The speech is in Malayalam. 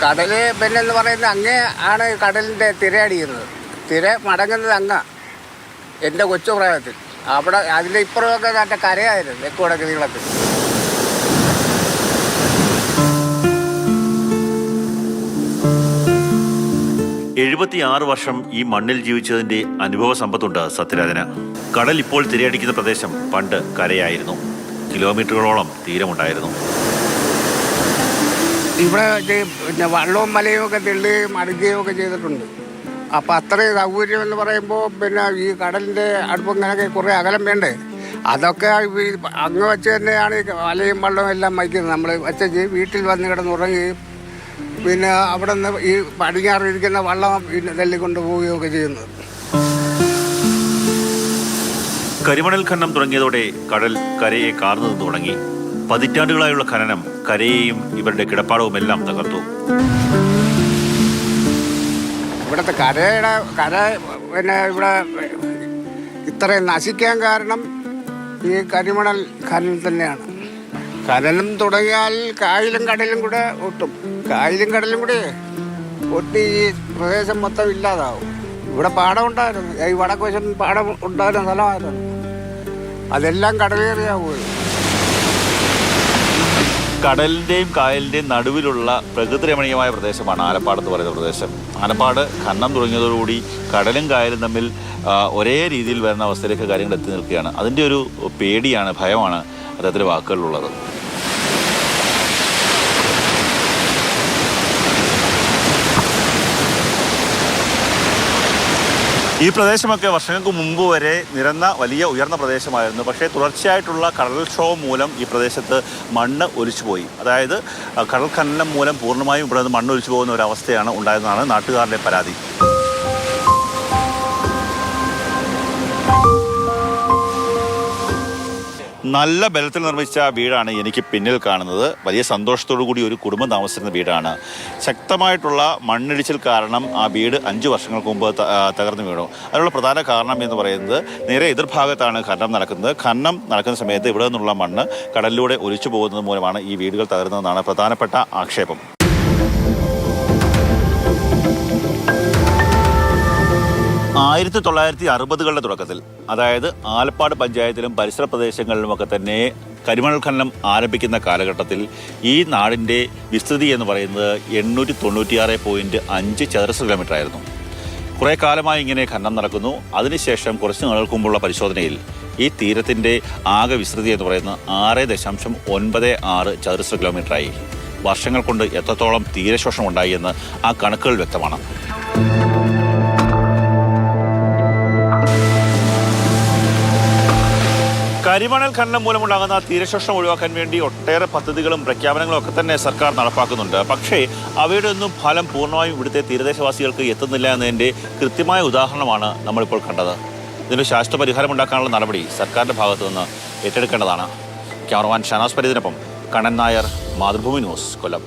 കടല് പിന്നെന്ന് പറയുന്നത് അങ്ങേ ആണ് കടലിൻ്റെ തിരയടിക്കുന്നത്. തിര മടങ്ങുന്നത് അങ്ങ എൻ്റെ കൊച്ചു പ്രായത്തിൽ. അവിടെ അതിൻ്റെ ഇപ്പുറമൊക്കെ നല്ല കരയായിരുന്നു തെക്കുവടക്ക് നീളത്തിൽ. 76 വർഷം ഈ മണ്ണിൽ ജീവിച്ചതിൻ്റെ അനുഭവ സമ്പത്തുണ്ട് സത്യരാജന്. കടൽ ഇപ്പോൾ തിരയടിക്കുന്ന പ്രദേശം പണ്ട് കരയായിരുന്നു. കിലോമീറ്ററുകളോളം തീരമുണ്ടായിരുന്നു. ഇവിടെ പിന്നെ വള്ളവും മലയും ഒക്കെ തെള്ളുകയും അടുക്കുകയും ഒക്കെ ചെയ്തിട്ടുണ്ട്. അപ്പം അത്രയും സൗകര്യം എന്ന് പറയുമ്പോൾ പിന്നെ ഈ കടലിൻ്റെ അടുപ്പിങ്ങനൊക്കെ കുറേ അകലം വേണ്ടേ. അതൊക്കെ അങ്ങ് വെച്ച് തന്നെയാണ് ഈ വലയും വള്ളവും എല്ലാം വയ്ക്കുന്നത്. നമ്മൾ വെച്ച് വീട്ടിൽ വന്ന് കിടന്നുറങ്ങുകയും പിന്നെ അവിടെ നിന്ന് ഈ പടിഞ്ഞാറിരിക്കുന്ന വള്ളം പിന്നെ തല്ലിക്കൊണ്ട് പോവുകയൊക്കെ ചെയ്യുന്നത്. കരിമണൽ ഖനനം തുടങ്ങിയതോടെ കടൽ കരയെ കാർന്നു നിന്ന് തുടങ്ങി. പതിറ്റാണ്ടുകളായുള്ള ഖനനം കരയെയും ഇവരുടെ കിടപ്പാടവും എല്ലാം തകർത്തു. ഇവിടുത്തെ കര പിന്നെ ഇവിടെ ഇത്രയും നശിക്കാൻ കാരണം ഈ കരിമണൽ ഖനനം തന്നെയാണ്. ഖനനം തുടങ്ങിയാൽ കായലും കടലും കൂടെ ഒട്ടും. കായലും കടലും കൂടെ ഒട്ടി ഈ പ്രദേശം മൊത്തം ഇല്ലാതാവും. ഇവിടെ പാടം ഉണ്ടായിരുന്നു, ഈ വടക്കുവശം പാടം ഉണ്ടായിരുന്ന സ്ഥലമായിരുന്നു. അതെല്ലാം കടലേറിയാവുക. കടലിൻ്റെയും കായലിൻ്റെയും നടുവിലുള്ള പ്രകൃതിരമണീയമായ പ്രദേശമാണ് ആലപ്പാട് എന്ന് പറയുന്ന പ്രദേശം. ആലപ്പാട് ഖനനം തുടങ്ങിയതോടുകൂടി കടലും കായലും തമ്മിൽ ഒരേ രീതിയിൽ വരുന്ന അവസ്ഥയിലേക്ക് കാര്യങ്ങൾ എത്തി നിൽക്കുകയാണ്. അതിൻ്റെ ഒരു പേടിയാണ്, ഭയമാണ് അദ്ദേഹത്തിൻ്റെ വാക്കുകളിലുള്ളത്. ഈ പ്രദേശമൊക്കെ വർഷങ്ങൾക്ക് മുമ്പ് വരെ നിരന്ന വലിയ ഉയർന്ന പ്രദേശമായിരുന്നു. പക്ഷേ തുടർച്ചയായിട്ടുള്ള കടൽക്ഷോഭം മൂലം ഈ പ്രദേശത്ത് മണ്ണ് ഒലിച്ചുപോയി. അതായത് കടൽ ഖനനം മൂലം പൂർണ്ണമായും ഇവിടെ നിന്ന് മണ്ണ് ഒലിച്ചു പോകുന്ന ഒരവസ്ഥയാണ് ഉണ്ടായതെന്നാണ് നാട്ടുകാരുടെ പരാതി. നല്ല ബലത്തിൽ നിർമ്മിച്ച വീടാണ് എനിക്ക് പിന്നിൽ കാണുന്നത്. വലിയ സന്തോഷത്തോടു കൂടി ഒരു കുടുംബം താമസിക്കുന്ന വീടാണ്. ശക്തമായിട്ടുള്ള മണ്ണിടിച്ചിൽ കാരണം ആ വീട് 5 വർഷങ്ങൾക്ക് മുമ്പ് തകർന്നു വീണു. അതിനുള്ള പ്രധാന കാരണം എന്ന് പറയുന്നത് നേരെ എതിർഭാഗത്താണ് ഖനനം നടക്കുന്നത്. ഖനനം നടക്കുന്ന സമയത്ത് ഇവിടെ നിന്നുള്ള മണ്ണ് കടലിലൂടെ ഒലിച്ചു പോകുന്നത് മൂലമാണ് ഈ വീടുകൾ തകർന്നതെന്നാണ് പ്രധാനപ്പെട്ട ആക്ഷേപം. ആയിരത്തി 1960കളുടെ തുടക്കത്തിൽ, അതായത് ആലപ്പാട് പഞ്ചായത്തിലും പരിസര പ്രദേശങ്ങളിലുമൊക്കെ തന്നെ കരിമണൽ ഖനനം ആരംഭിക്കുന്ന കാലഘട്ടത്തിൽ ഈ നാടിൻ്റെ വിസ്തൃതി എന്ന് പറയുന്നത് 896.5 ചതുരശ്ര കിലോമീറ്റർ ആയിരുന്നു. കുറേ കാലമായി ഇങ്ങനെ ഖനനം നടക്കുന്നു. അതിനുശേഷം കുറച്ച് നാളുകൾക്ക് മുമ്പുള്ള പരിശോധനയിൽ ഈ തീരത്തിൻ്റെ ആകെ വിസ്തൃതി എന്ന് പറയുന്നത് 6.96 ചതുരശ്ര കിലോമീറ്ററായി. വർഷങ്ങൾ കൊണ്ട് എത്രത്തോളം തീരശോഷണം ഉണ്ടായി എന്ന് ആ കണക്കുകൾ വ്യക്തമാണ്. കരിമണൽ ഖനനം മൂലമുണ്ടാകുന്ന തീരശോഷണം ഒഴിവാക്കാൻ വേണ്ടി ഒട്ടേറെ പദ്ധതികളും പ്രഖ്യാപനങ്ങളും ഒക്കെ തന്നെ സർക്കാർ നടപ്പാക്കുന്നുണ്ട്. പക്ഷേ അവയുടെ ഒന്നും ഫലം പൂർണ്ണമായും ഇവിടുത്തെ തീരദേശവാസികൾക്ക് എത്തുന്നില്ല എന്നതിൻ്റെ കൃത്യമായ ഉദാഹരണമാണ് നമ്മളിപ്പോൾ കണ്ടത്. ഇതിന് ശാശ്വത പരിഹാരം ഉണ്ടാക്കാനുള്ള നടപടി സർക്കാരിൻ്റെ ഭാഗത്തു നിന്ന് ഏറ്റെടുക്കേണ്ടതാണ്. ക്യാമറമാൻ ഷനാസ് പരീതിനൊപ്പം കണ്ണൻ നായർ, മാതൃഭൂമി ന്യൂസ്, കൊല്ലം.